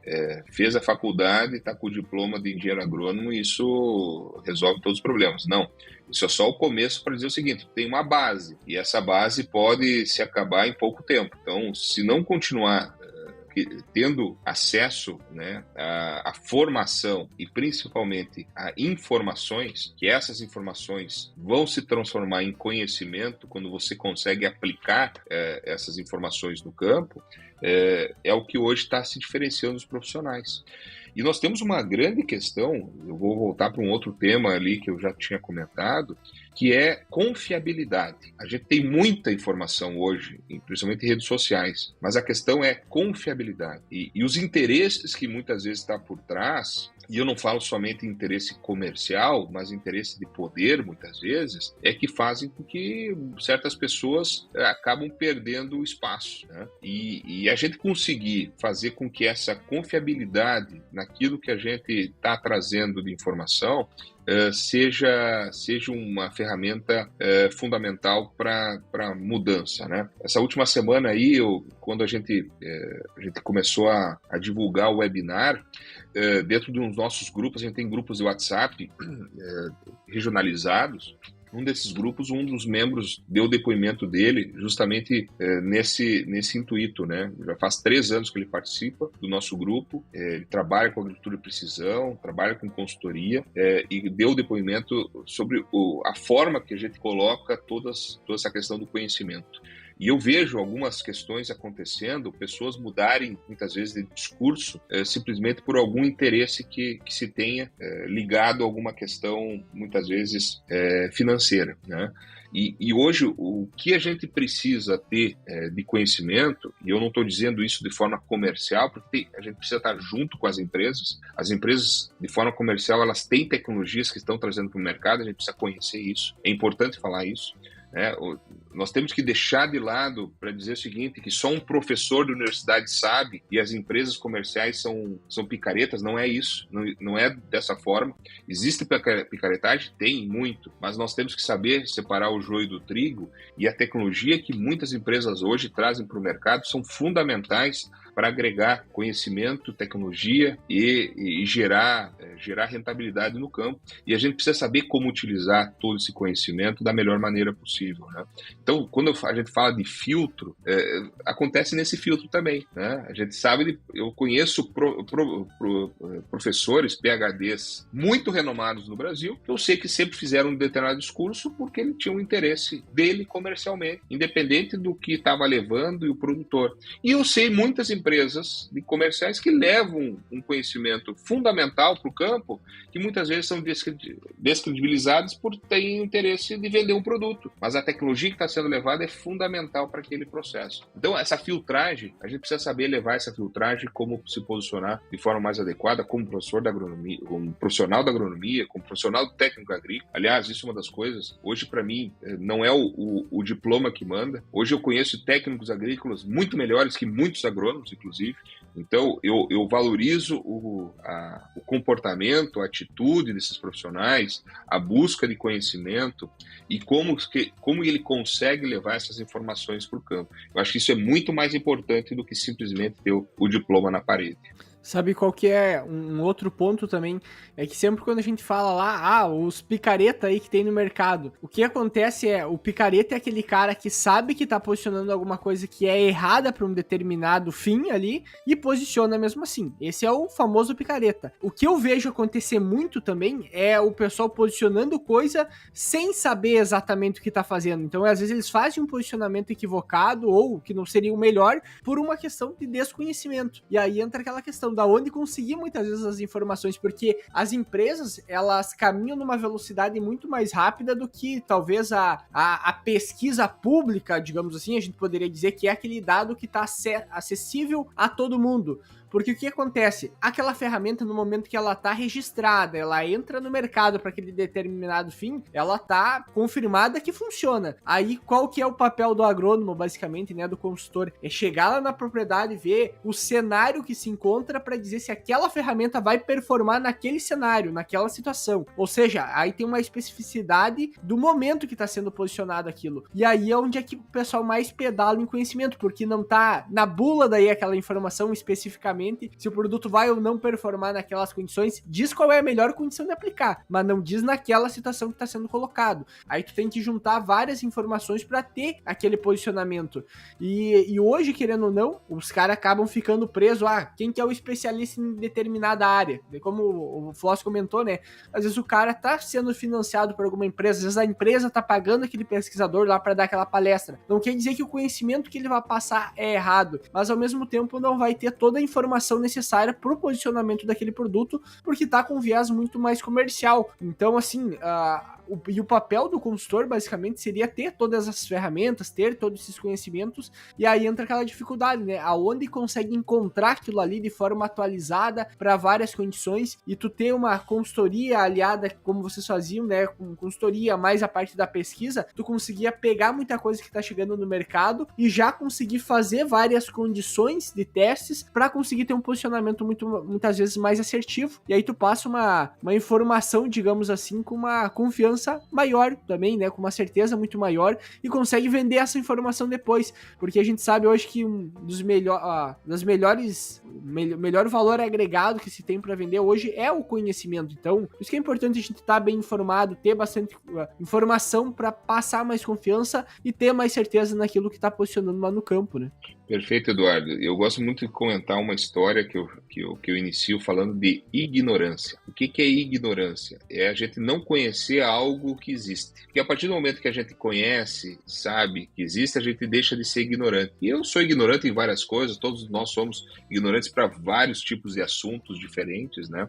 fez a faculdade e está com o diploma de engenheiro agrônomo e isso resolve todos os problemas. Não, isso é só o começo para dizer o seguinte: tem uma base e essa base pode se acabar em pouco tempo. Então, se não continuar tendo acesso, né, à formação e principalmente a informações, que essas informações vão se transformar em conhecimento quando você consegue aplicar essas informações no campo, é o que hoje está se diferenciando dos profissionais. E nós temos uma grande questão, eu vou voltar para um outro tema ali que eu já tinha comentado, que é confiabilidade. A gente tem muita informação hoje, principalmente em redes sociais, mas a questão é confiabilidade. E os interesses que muitas vezes estão por trás, e eu não falo somente interesse comercial, mas interesse de poder, muitas vezes, é que fazem com que certas pessoas acabam perdendo o espaço, né? E a gente conseguir fazer com que essa confiabilidade naquilo que a gente está trazendo de informação seja uma ferramenta fundamental para mudança, né? Essa última semana aí, quando a gente começou a divulgar o webinar, dentro dos nossos grupos, a gente tem grupos de WhatsApp regionalizados. Um desses grupos, um dos membros deu o depoimento dele justamente nesse intuito, né? Já faz 3 anos que ele participa do nosso grupo, ele trabalha com agricultura de precisão, trabalha com consultoria e deu o depoimento sobre a forma que a gente coloca toda essa questão do conhecimento. E eu vejo algumas questões acontecendo, pessoas mudarem muitas vezes de discurso simplesmente por algum interesse que se tenha ligado a alguma questão, muitas vezes financeira, né? E hoje, o que a gente precisa ter de conhecimento, e eu não estou dizendo isso de forma comercial, porque a gente precisa estar junto com as empresas. As empresas, de forma comercial, elas têm tecnologias que estão trazendo para o mercado, a gente precisa conhecer isso. É importante falar isso. Nós temos que deixar de lado para dizer o seguinte, que só um professor de universidade sabe e as empresas comerciais são picaretas. Não é isso, não é dessa forma. Existe picaretagem? Tem, muito, mas nós temos que saber separar o joio do trigo, e a tecnologia que muitas empresas hoje trazem para o mercado são fundamentais para agregar conhecimento, tecnologia e gerar rentabilidade no campo. E a gente precisa saber como utilizar todo esse conhecimento da melhor maneira possível, né? Então, quando a gente fala de filtro, acontece nesse filtro também, né? A gente sabe, eu conheço professores, PhDs, muito renomados no Brasil, que eu sei que sempre fizeram um determinado discurso porque ele tinha um interesse dele comercialmente, independente do que estava levando e o produtor. E eu sei muitas empresas de comerciais que levam um conhecimento fundamental para o campo, que muitas vezes são descredibilizados por terem interesse de vender um produto. Mas a tecnologia que está sendo levada é fundamental para aquele processo. Então, essa filtragem, a gente precisa saber levar essa filtragem, como se posicionar de forma mais adequada, como professor da agronomia, como profissional da agronomia, como profissional do técnico agrícola. Aliás, isso é uma das coisas, hoje para mim, não é o diploma que manda. Hoje eu conheço técnicos agrícolas muito melhores que muitos agrônomos, inclusive. Então, eu valorizo o comportamento, a atitude desses profissionais, a busca de conhecimento e como ele consegue levar essas informações para o campo. Eu acho que isso é muito mais importante do que simplesmente ter o diploma na parede. Sabe qual que é um outro ponto também? É que sempre quando a gente fala lá, os picareta aí que tem no mercado, o que acontece o picareta é aquele cara que sabe que tá posicionando alguma coisa que é errada para um determinado fim ali e posiciona mesmo assim. Esse é o famoso picareta. O que eu vejo acontecer muito também é o pessoal posicionando coisa sem saber exatamente o que tá fazendo. Então, às vezes eles fazem um posicionamento equivocado ou que não seria o melhor por uma questão de desconhecimento. E aí entra aquela questão da onde conseguir muitas vezes as informações, porque as empresas, elas caminham numa velocidade muito mais rápida do que talvez a pesquisa pública, digamos assim, a gente poderia dizer que é aquele dado que está acessível a todo mundo. Porque o que acontece? Aquela ferramenta, no momento que ela está registrada, ela entra no mercado para aquele determinado fim, ela está confirmada que funciona. Aí, qual que é o papel do agrônomo, basicamente, né, do consultor? É chegar lá na propriedade e ver o cenário que se encontra para dizer se aquela ferramenta vai performar naquele cenário, naquela situação. Ou seja, aí tem uma especificidade do momento que está sendo posicionado aquilo. E aí é onde é que o pessoal mais pedala em conhecimento, porque não está na bula daí aquela informação especificamente se o produto vai ou não performar naquelas condições, diz qual é a melhor condição de aplicar, mas não diz naquela situação que está sendo colocado. Aí tu tem que juntar várias informações para ter aquele posicionamento. E hoje, querendo ou não, os caras acabam ficando presos a quem que é o especialista em determinada área. Como o Floss comentou, né? Às vezes o cara tá sendo financiado por alguma empresa, às vezes a empresa tá pagando aquele pesquisador lá para dar aquela palestra. Não quer dizer que o conhecimento que ele vai passar é errado, mas ao mesmo tempo não vai ter toda a informação necessária para o posicionamento daquele produto, porque tá com um viés muito mais comercial. Então, assim, o papel do consultor, basicamente, seria ter todas as ferramentas, ter todos esses conhecimentos, e aí entra aquela dificuldade, né? Aonde consegue encontrar aquilo ali de forma atualizada para várias condições, e tu ter uma consultoria aliada, como vocês faziam, né? Com consultoria mais a parte da pesquisa, tu conseguia pegar muita coisa que tá chegando no mercado e já conseguir fazer várias condições de testes para conseguir ter um posicionamento muitas vezes mais assertivo, e aí tu passa uma informação, digamos assim, com uma confiança maior também, né, com uma certeza muito maior, e consegue vender essa informação depois, porque a gente sabe hoje que melhor valor agregado que se tem para vender hoje é o conhecimento. Então, por isso que é importante a gente estar bem informado, ter bastante informação para passar mais confiança e ter mais certeza naquilo que está posicionando lá no campo, né? Perfeito, Eduardo. Eu gosto muito de comentar uma história que eu inicio falando de ignorância. O que é ignorância? É a gente não conhecer algo que existe. Porque a partir do momento que a gente conhece, sabe que existe, a gente deixa de ser ignorante. E eu sou ignorante em várias coisas, todos nós somos ignorantes para vários tipos de assuntos diferentes, né?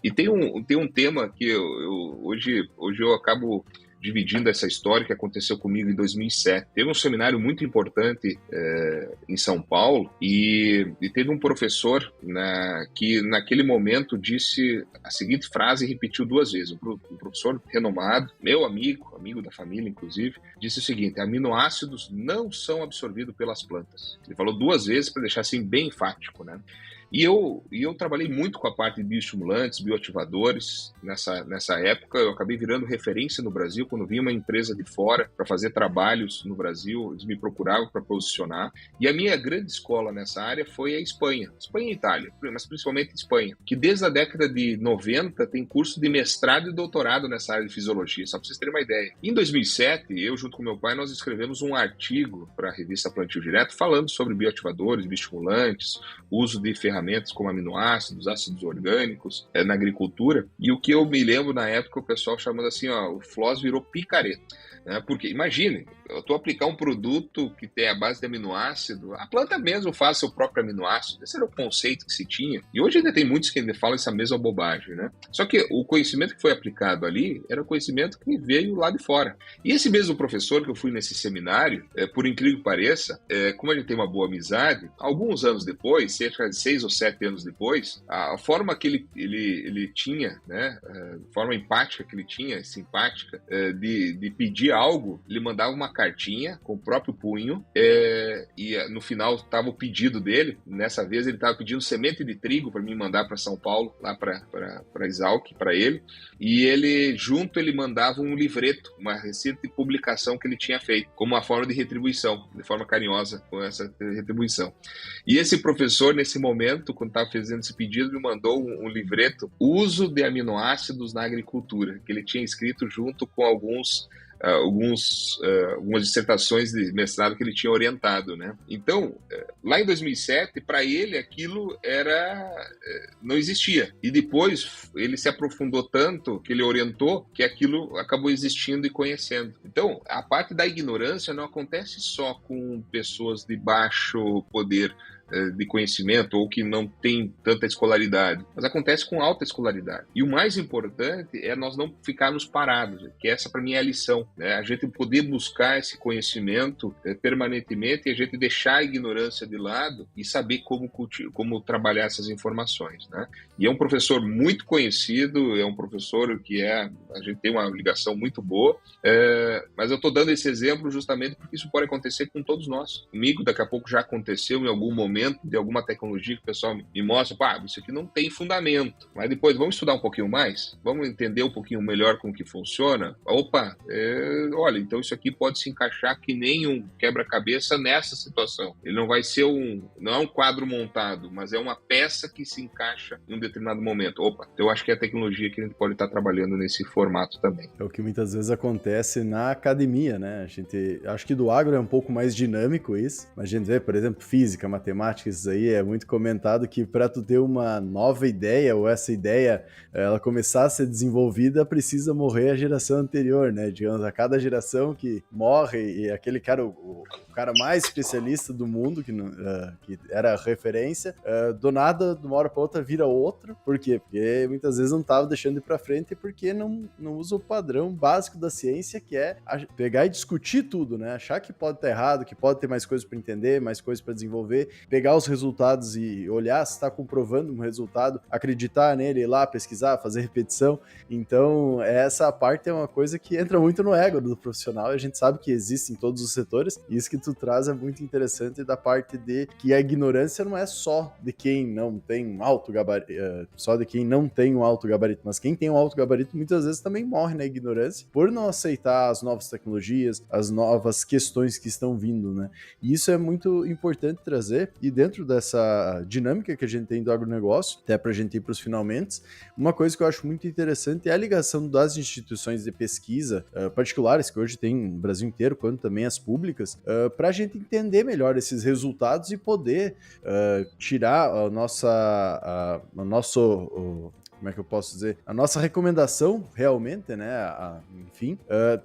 E tem um tema que hoje eu acabo dividindo essa história que aconteceu comigo em 2007. Teve um seminário muito importante em São Paulo e teve um professor que naquele momento disse a seguinte frase e repetiu 2 vezes. Um professor renomado, meu amigo da família inclusive, disse o seguinte: aminoácidos não são absorvidos pelas plantas. Ele falou 2 vezes para deixar assim bem enfático, né? E eu trabalhei muito com a parte de bioestimulantes, bioativadores. Nessa época, eu acabei virando referência no Brasil. Quando vinha uma empresa de fora para fazer trabalhos no Brasil, eles me procuravam para posicionar. E a minha grande escola nessa área foi a Espanha e Itália, mas principalmente a Espanha, que desde a década de 90 tem curso de mestrado e doutorado nessa área de fisiologia, só para vocês terem uma ideia. Em 2007, eu junto com meu pai, nós escrevemos um artigo para a revista Plantio Direto falando sobre bioativadores, bioestimulantes, uso de ferramentas como aminoácidos, ácidos orgânicos na agricultura. E o que eu me lembro na época, o pessoal chamando assim, o FLOS virou picareta. Porque, imagine, eu estou a aplicar um produto que tem a base de aminoácido, a planta mesmo faz seu próprio aminoácido. Esse era o conceito que se tinha. E hoje ainda tem muitos que ainda falam essa mesma bobagem, né? Só que o conhecimento que foi aplicado ali era o conhecimento que veio lá de fora. E esse mesmo professor que eu fui nesse seminário, por incrível que pareça, como ele tem uma boa amizade, alguns anos depois, cerca de 6 ou 7 anos depois, a forma que ele tinha, né, a forma empática que ele tinha, simpática, de pedir algo, ele mandava uma cartinha com o próprio punho e no final estava o pedido dele. Nessa vez ele estava pedindo semente de trigo para mim mandar para São Paulo, lá para Exalc, para ele. E ele mandava um livreto, uma receita de publicação que ele tinha feito, como uma forma de retribuição, de forma carinhosa com essa retribuição. E esse professor, nesse momento, quando estava fazendo esse pedido, me mandou um livreto, Uso de Aminoácidos na Agricultura, que ele tinha escrito junto com algumas dissertações de mestrado que ele tinha orientado, né? Então, lá em 2007, para ele aquilo não existia. E depois ele se aprofundou tanto que ele orientou que aquilo acabou existindo e conhecendo. Então, a parte da ignorância não acontece só com pessoas de baixo poder de conhecimento ou que não tem tanta escolaridade, mas acontece com alta escolaridade. E o mais importante é nós não ficarmos parados, que essa para mim é a lição, né? A gente poder buscar esse conhecimento permanentemente e a gente deixar a ignorância de lado e saber como trabalhar essas informações, né? E é um professor muito conhecido, é um professor que a gente tem uma ligação muito boa, mas eu estou dando esse exemplo justamente porque isso pode acontecer com todos nós. Comigo, daqui a pouco já aconteceu em algum momento de alguma tecnologia que o pessoal me mostra, isso aqui não tem fundamento, mas depois vamos estudar um pouquinho mais, vamos entender um pouquinho melhor como que funciona, olha, então isso aqui pode se encaixar que nem um quebra-cabeça nessa situação, ele não vai ser não é um quadro montado, mas é uma peça que se encaixa em um determinado momento, então eu acho que é a tecnologia que a gente pode estar trabalhando nesse formato também. É o que muitas vezes acontece na academia, né? Acho que do agro é um pouco mais dinâmico isso, mas a gente vê, por exemplo, física, matemática, isso aí é muito comentado que para tu ter uma nova ideia ou essa ideia ela começar a ser desenvolvida, precisa morrer a geração anterior, né? Digamos, a cada geração que morre e aquele cara, o cara mais especialista do mundo, que era referência, do nada, de uma hora para outra, vira outro. Por quê? Porque muitas vezes não estava deixando ir para frente porque não usa o padrão básico da ciência, que é pegar e discutir tudo, né? Achar que pode estar errado, que pode ter mais coisas para entender, mais coisas para desenvolver, pegar os resultados e olhar se está comprovando um resultado, acreditar nele, ir lá pesquisar, fazer repetição. Então, essa parte é uma coisa que entra muito no ego do profissional e a gente sabe que existe em todos os setores. E isso que tu traz é muito interessante da parte de que a ignorância não é só de quem não tem um alto gabarito, só de quem não tem um alto gabarito, mas quem tem um alto gabarito muitas vezes também morre na ignorância por não aceitar as novas tecnologias, as novas questões que estão vindo, né? E isso é muito importante trazer, e dentro dessa dinâmica que a gente tem do agronegócio, até para a gente ir para os finalmente, uma coisa que eu acho muito interessante é a ligação das instituições de pesquisa particulares, que hoje tem no Brasil inteiro, quanto também as públicas, para a gente entender melhor esses resultados e poder tirar a nossa, como é que eu posso dizer? A nossa recomendação, realmente, né? Enfim,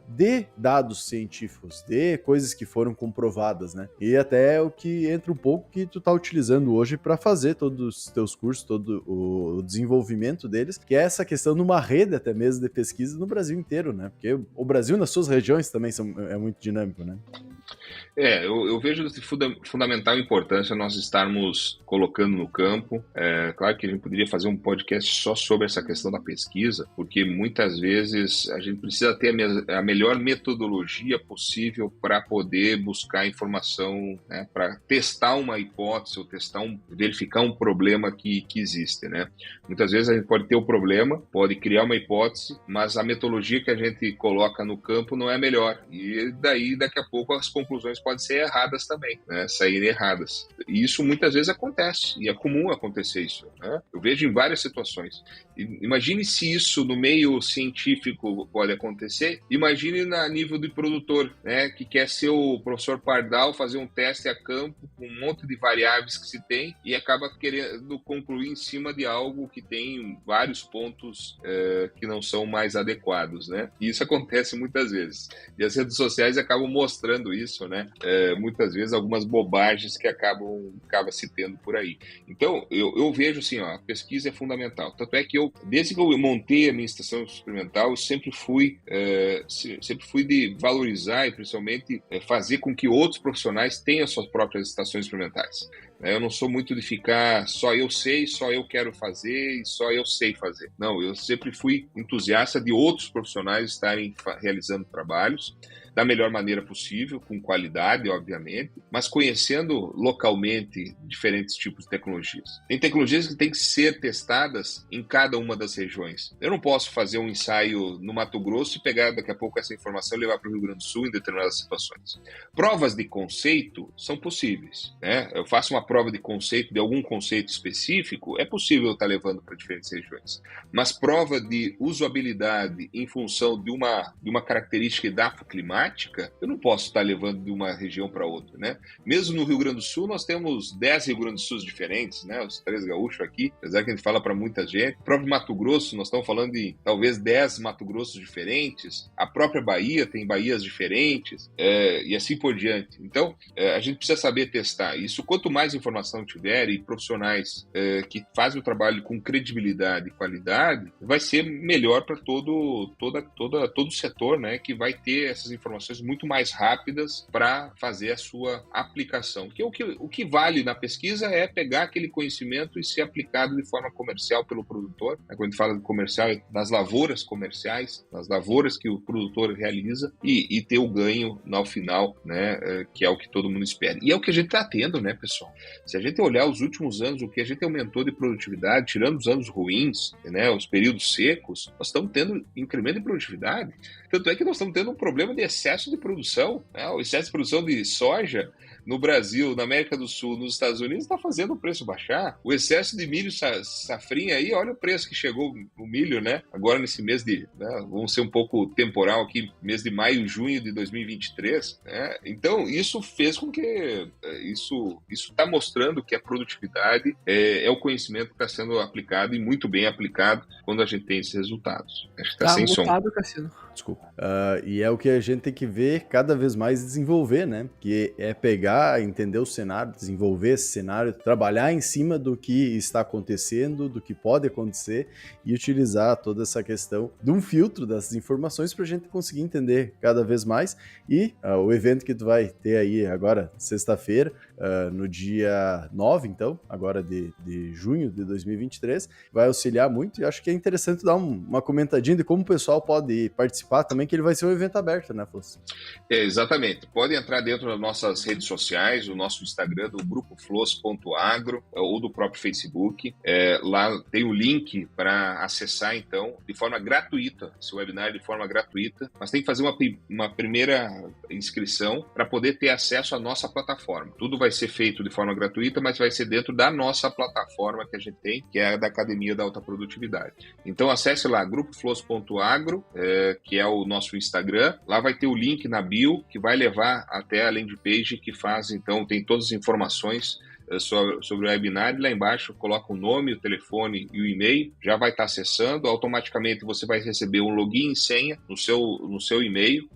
de dados científicos, de coisas que foram comprovadas, né? E até o que entra um pouco que tu tá utilizando hoje para fazer todos os teus cursos, todo o desenvolvimento deles, que é essa questão de uma rede até mesmo de pesquisa no Brasil inteiro, né? Porque o Brasil nas suas regiões também é muito dinâmico, né? Eu vejo de fundamental importância nós estarmos colocando no campo. Claro que a gente poderia fazer um podcast só sobre essa questão da pesquisa, porque muitas vezes a gente precisa ter a melhor metodologia possível para poder buscar informação, né, para testar uma hipótese ou verificar um problema que existe, né? Muitas vezes a gente pode ter o problema, pode criar uma hipótese, mas a metodologia que a gente coloca no campo não é a melhor. E daí, daqui a pouco, as conclusões podem ser erradas também, né? Saírem erradas. E isso muitas vezes acontece, e é comum acontecer isso, né? Eu vejo em várias situações. Imagine se isso no meio científico pode acontecer, imagine a nível de produtor, né? Que quer ser o professor Pardal, fazer um teste a campo com um monte de variáveis que se tem e acaba querendo concluir em cima de algo que tem vários pontos que não são mais adequados, né? E isso acontece muitas vezes. E as redes sociais acabam mostrando isso, né? Muitas vezes algumas bobagens que acaba se tendo por aí. Então, eu vejo assim, a pesquisa é fundamental. Tanto é que desde que eu montei a minha estação experimental, eu sempre fui de valorizar e principalmente fazer com que outros profissionais tenham suas próprias estações experimentais. Eu não sou muito de ficar só eu sei, só eu quero fazer e só eu sei fazer. Não, eu sempre fui entusiasta de outros profissionais estarem realizando trabalhos da melhor maneira possível, com qualidade, obviamente, mas conhecendo localmente diferentes tipos de tecnologias. Tem tecnologias que têm que ser testadas em cada uma das regiões. Eu não posso fazer um ensaio no Mato Grosso e pegar daqui a pouco essa informação e levar para o Rio Grande do Sul em determinadas situações. Provas de conceito são possíveis, né? Eu faço uma prova de conceito, de algum conceito específico, é possível estar levando para diferentes regiões. Mas prova de usabilidade em função de uma característica edafoclimática, eu não posso estar levando de uma região para outra, né? Mesmo no Rio Grande do Sul, nós temos 10 Rio Grande do Sul diferentes, né? Os 3 gaúchos aqui, apesar que a gente fala para muita gente. O próprio Mato Grosso, nós estamos falando de talvez 10 Mato Grossos diferentes. A própria Bahia tem Bahias diferentes, e assim por diante. Então, a gente precisa saber testar isso. Quanto mais informação tiver e profissionais que fazem o trabalho com credibilidade e qualidade, vai ser melhor para todo o setor, né? Que vai ter essas informações muito mais rápidas para fazer a sua aplicação. Porque o que vale na pesquisa é pegar aquele conhecimento e ser aplicado de forma comercial pelo produtor. Quando a gente fala de comercial, é nas lavouras comerciais, nas lavouras que o produtor realiza e ter o ganho no final, né, que é o que todo mundo espera. E é o que a gente está tendo, né, pessoal? Se a gente olhar os últimos anos, o que a gente aumentou de produtividade, tirando os anos ruins, né, os períodos secos, nós estamos tendo incremento de produtividade. Tanto é que nós estamos tendo um problema de excesso de produção, né? O excesso de produção de soja no Brasil, na América do Sul, nos Estados Unidos, está fazendo o preço baixar. O excesso de milho safrinha aí, olha o preço que chegou o milho, né? Agora nesse mês vamos ser um pouco temporal aqui, mês de maio, junho de 2023, né? Então, isso fez com que isso está mostrando que a produtividade é o conhecimento que está sendo aplicado e muito bem aplicado quando a gente tem esses resultados. Acho que está sem som. Cassiano. Desculpa. E é o que a gente tem que ver cada vez mais desenvolver, né? Que é pegar, entender o cenário, desenvolver esse cenário, trabalhar em cima do que está acontecendo, do que pode acontecer e utilizar toda essa questão de um filtro dessas informações para a gente conseguir entender cada vez mais. E o evento que tu vai ter aí agora, sexta-feira, no dia 9, então, agora de junho de 2023, vai auxiliar muito e acho que é interessante dar uma comentadinha de como o pessoal pode participar participar também, que ele vai ser um evento aberto, né, Floss? Exatamente. Pode entrar dentro das nossas redes sociais, o nosso Instagram do Grupo Floss.agro ou do próprio Facebook. Lá tem o link para acessar, então, de forma gratuita, esse webinar de forma gratuita, mas tem que fazer uma primeira inscrição para poder ter acesso à nossa plataforma. Tudo vai ser feito de forma gratuita, mas vai ser dentro da nossa plataforma que a gente tem, que é a da Academia da Alta Produtividade. Então acesse lá, grupofloss.agro, que é o nosso Instagram. Lá vai ter o link na bio, que vai levar até a landing page que faz, então, tem todas as informações sobre o webinar, e lá embaixo coloca o nome, o telefone e o e-mail, já vai estar acessando, automaticamente você vai receber um login e senha no seu e-mail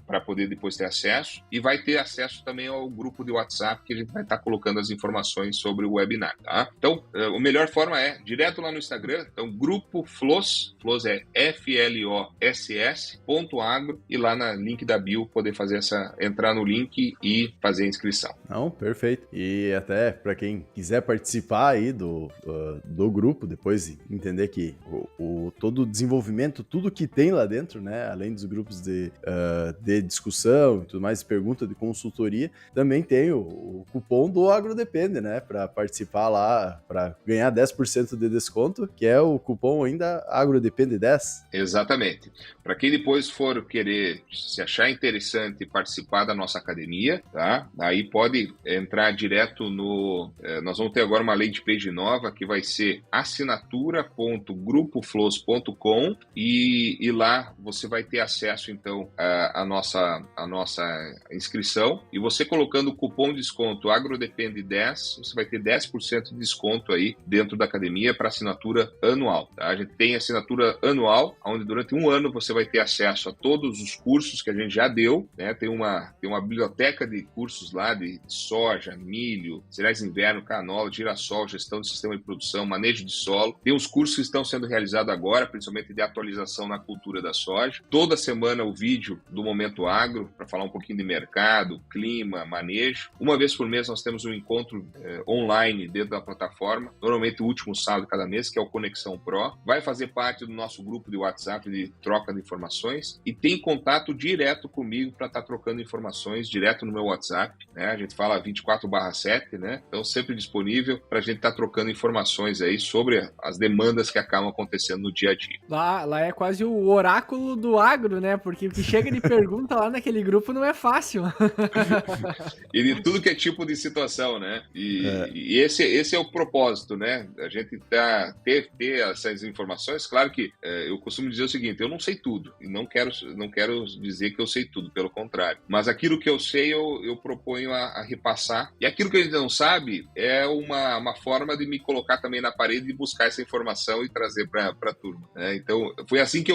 para poder depois ter acesso, e vai ter acesso também ao grupo de WhatsApp que a gente vai estar colocando as informações sobre o webinar, tá? Então, a melhor forma é direto lá no Instagram, então Grupo Floss é FLOSS.agro, e lá na link da bio poder fazer entrar no link e fazer a inscrição. Não, perfeito. E até para quem quiser participar aí do grupo, depois entender que todo o desenvolvimento, tudo que tem lá dentro, né, além dos grupos de discussão e tudo mais, pergunta de consultoria, também tem o cupom do AgroDepende, né, para participar lá, para ganhar 10% de desconto, que é o cupom ainda AgroDepende 10. Exatamente. Para quem depois for querer se achar interessante participar da nossa academia, tá? Aí pode entrar direto nós vamos ter agora uma landing page nova que vai ser assinatura.grupofloss.com, e lá você vai ter acesso, então, à nossa inscrição, e você colocando o cupom de desconto AgroDepende10, você vai ter 10% de desconto aí dentro da academia para assinatura anual, tá? A gente tem assinatura anual, onde durante um ano você vai ter acesso a todos os cursos que a gente já deu, né? Tem uma biblioteca de cursos lá de soja, milho, cereais de inverno, canola, girassol, gestão de sistema de produção, manejo de solo. Tem os cursos que estão sendo realizados agora, principalmente de atualização na cultura da soja. Toda semana o vídeo do Momento Agro, para falar um pouquinho de mercado, clima, manejo. Uma vez por mês nós temos um encontro online dentro da plataforma, normalmente o último sábado de cada mês, que é o Conexão Pro. Vai fazer parte do nosso grupo de WhatsApp de troca de informações, e tem contato direto comigo para estar trocando informações direto no meu WhatsApp, né? A gente fala 24/7, né? Então sempre disponível para a gente estar trocando informações aí sobre as demandas que acabam acontecendo no dia a dia. Lá é quase o oráculo do agro, né? Porque o que chega de pergunta lá naquele grupo não é fácil. E de tudo que é tipo de situação, né? E esse é o propósito, né? A gente ter essas informações. Claro que eu costumo dizer o seguinte: eu não sei tudo, e não quero dizer que eu sei tudo, pelo contrário. Mas aquilo que eu sei, eu proponho a repassar. E aquilo que a gente não sabe é uma forma de me colocar também na parede e buscar essa informação e trazer para a turma, né? Então, foi assim que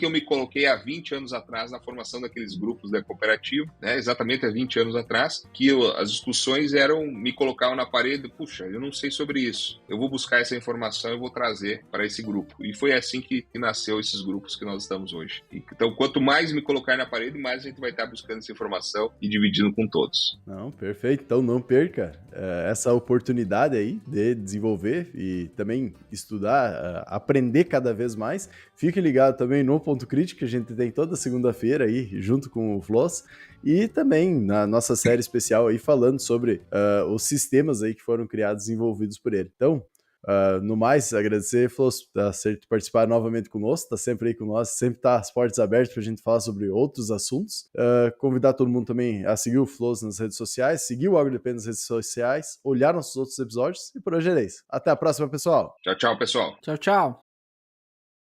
eu me coloquei há 20 anos atrás na formação daqueles grupos da cooperativa, né? Exatamente há 20 anos atrás, que as discussões me colocavam na parede: puxa, eu não sei sobre isso, eu vou buscar essa informação e vou trazer para esse grupo. E foi assim que nasceu esses grupos que nós estamos hoje. Então, quanto mais me colocar na parede, mais a gente vai estar buscando essa informação e dividindo com todos. Não, perfeito. Então não perca essa oportunidade aí de desenvolver e também estudar, aprender cada vez mais. Fique ligado também no Ponto Crítico, que a gente tem toda segunda-feira aí, junto com o Floss, e também na nossa série especial aí falando sobre os sistemas aí que foram criados e desenvolvidos por ele. Então, no mais, agradecer, Floss, por participar novamente conosco, tá sempre aí com nós, sempre tá as portas abertas pra gente falar sobre outros assuntos. Convidar todo mundo também a seguir o Floss nas redes sociais, seguir o AgroDepende nas redes sociais, olhar nossos outros episódios, e por hoje é isso. Até a próxima, pessoal! Tchau, tchau, pessoal! Tchau, tchau!